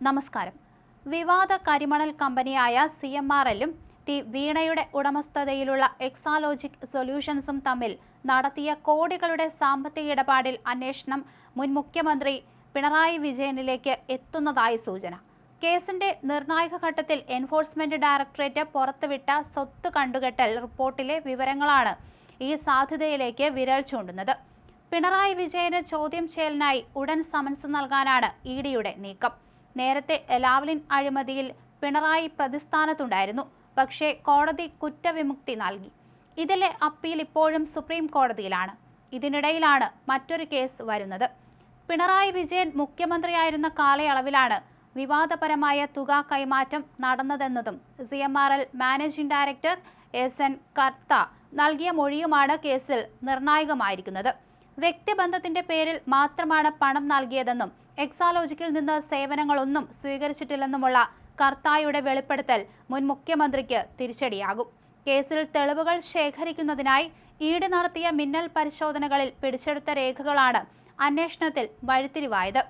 നമസ്കാരം. വിവാദ കരിമണൽ കമ്പനിയായ CMRL-ഉം വീണയുടെ ഉടമസ്ഥതയിലുള്ള എക്സാലോജിക് സൊല്യൂഷൻസും തമ്മിൽ നടത്തിയ കോടികളുടെ സാമ്പത്തിക ഇടപാടിൽ അന്വേഷണം മുൻ മുഖ്യമന്ത്രി പിണറായി വിജയനിലേക്ക് എത്തുന്നതായി സൂചന. കേസിന്റെ നിർണായക ഘട്ടത്തിൽ എൻഫോഴ്സ്മെന്റ് ഡയറക്ടറേറ്റ് പുറത്തുവിട്ട സ്വത്ത് കണ്ടുകെട്ടൽ റിപ്പോർട്ടിലെ വിവരങ്ങളാണ് ഈ സാധ്യതയിലേക്ക് വിരൽ ചൂണ്ടുന്നത്. പിണറായി വിജയന് ചോദ്യം ചെയ്യലിനായി ഉടൻ സമൻസ് നൽകാനാണ് EDയുടെ നീക്കം. നേരത്തെ ലാവ്ലിൻ അഴിമതിയിൽ പിണറായി പ്രതിസ്ഥാനത്തുണ്ടായിരുന്നു. പക്ഷേ കോടതി കുറ്റവിമുക്തി നൽകി. ഇതിലെ അപ്പീൽ ഇപ്പോഴും സുപ്രീം കോടതിയിലാണ്. ഇതിനിടയിലാണ് മറ്റൊരു കേസ് വരുന്നത്. പിണറായി വിജയൻ മുഖ്യമന്ത്രിയായിരുന്ന കാലയളവിലാണ് വിവാദപരമായ തുക കൈമാറ്റം നടന്നതെന്നതും CMRL മാനേജിംഗ് ഡയറക്ടർ SN കർത്ത നൽകിയ മൊഴിയുമാണ് കേസിൽ നിർണായകമായിരിക്കുന്നത്. വ്യക്തിബന്ധത്തിന്റെ പേരിൽ മാത്രമാണ് പണം നൽകിയതെന്നും എക്സാലോജിക്കിൽ നിന്ന് സേവനങ്ങളൊന്നും സ്വീകരിച്ചിട്ടില്ലെന്നുമുള്ള കർത്തായുടെ വെളിപ്പെടുത്തൽ മുൻ മുഖ്യമന്ത്രിക്ക് തിരിച്ചടിയാകും. കേസിൽ തെളിവുകൾ ശേഖരിക്കുന്നതിനായി ED നടത്തിയ മിന്നൽ പരിശോധനകളിൽ പിടിച്ചെടുത്ത രേഖകളാണ് അന്വേഷണത്തിൽ വഴിത്തിരിവായത്.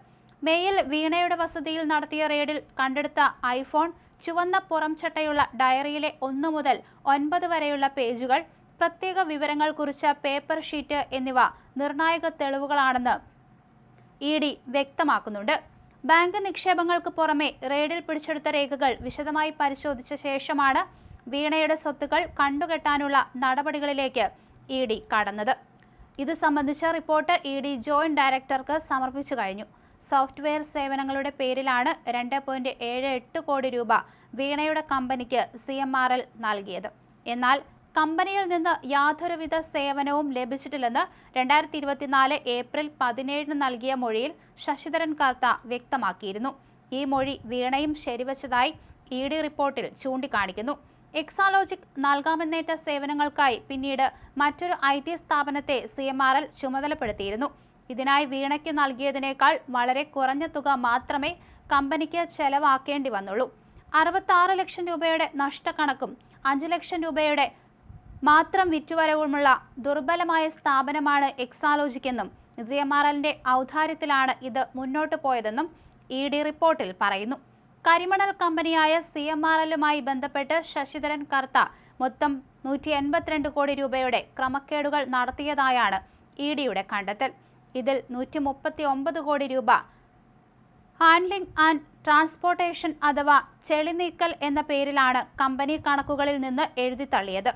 മേയിൽ വീണയുടെ വസതിയിൽ നടത്തിയ റെയ്ഡിൽ കണ്ടെടുത്ത ഐഫോൺ, ചുവന്ന പുറംചട്ടയുള്ള ഡയറിയിലെ 1 മുതൽ 9 വരെയുള്ള പേജുകൾ, പ്രത്യേക വിവരങ്ങൾ കുറിച്ച പേപ്പർ ഷീറ്റ് എന്നിവ നിർണായക തെളിവുകളാണെന്ന് ED വ്യക്തമാക്കുന്നുണ്ട്. ബാങ്ക് നിക്ഷേപങ്ങൾക്ക് പുറമെ റെയ്ഡിൽ പിടിച്ചെടുത്ത രേഖകൾ വിശദമായി പരിശോധിച്ച ശേഷമാണ് വീണയുടെ സ്വത്തുക്കൾ കണ്ടുകെട്ടാനുള്ള നടപടികളിലേക്ക് ED കടന്നത്. ഇത് സംബന്ധിച്ച റിപ്പോർട്ട് ED ജോയിന്റ് ഡയറക്ടർക്ക് സമർപ്പിച്ചു കഴിഞ്ഞു. സോഫ്റ്റ്വെയർ സേവനങ്ങളുടെ പേരിലാണ് 2.78 കോടി രൂപ വീണയുടെ കമ്പനിക്ക് CMRL നൽകിയത്. എന്നാൽ കമ്പനിയിൽ നിന്ന് യാതൊരുവിധ സേവനവും ലഭിച്ചിട്ടില്ലെന്ന് 2024 ഏപ്രിൽ 17 നൽകിയ മൊഴിയിൽ ശശിധരൻ കർത്ത വ്യക്തമാക്കിയിരുന്നു. ഈ മൊഴി വീണയും ശരിവച്ചതായി ED റിപ്പോർട്ടിൽ ചൂണ്ടിക്കാണിക്കുന്നു. എക്സാലോജിക് നൽകാമെന്നേറ്റ സേവനങ്ങൾക്കായി പിന്നീട് മറ്റൊരു IT സ്ഥാപനത്തെ CMRL ചുമതലപ്പെടുത്തിയിരുന്നു. ഇതിനായി വീണയ്ക്ക് നൽകിയതിനേക്കാൾ വളരെ കുറഞ്ഞ തുക മാത്രമേ കമ്പനിക്ക് ചെലവാക്കേണ്ടി വന്നുള്ളൂ. 66 ലക്ഷം രൂപയുടെ നഷ്ടക്കണക്കും 5 ലക്ഷം രൂപയുടെ മാത്രം വിറ്റുവരവുമുള്ള ദുർബലമായ സ്ഥാപനമാണ് എക്സാലോജിക് എന്നും CMRL-ന്റെ ഔദാര്യത്തിലാണ് ഇത് മുന്നോട്ട് പോയതെന്നും ED റിപ്പോർട്ടിൽ പറയുന്നു. കരിമണൽ കമ്പനിയായ CMRL-യുമായി ബന്ധപ്പെട്ട് ശശിധരൻ കർത്ത മൊത്തം 182 കോടി രൂപയുടെ ക്രമക്കേടുകൾ നടത്തിയതായാണ് EDയുടെ കണ്ടെത്തൽ. ഇതിൽ 139 കോടി രൂപ ഹാൻഡ്ലിംഗ് ആൻഡ് ട്രാൻസ്പോർട്ടേഷൻ അഥവാ ചെളി നീക്കൽ എന്ന പേരിലാണ് കമ്പനി കണക്കുകളിൽ നിന്ന് എഴുതിത്തള്ളിയത്.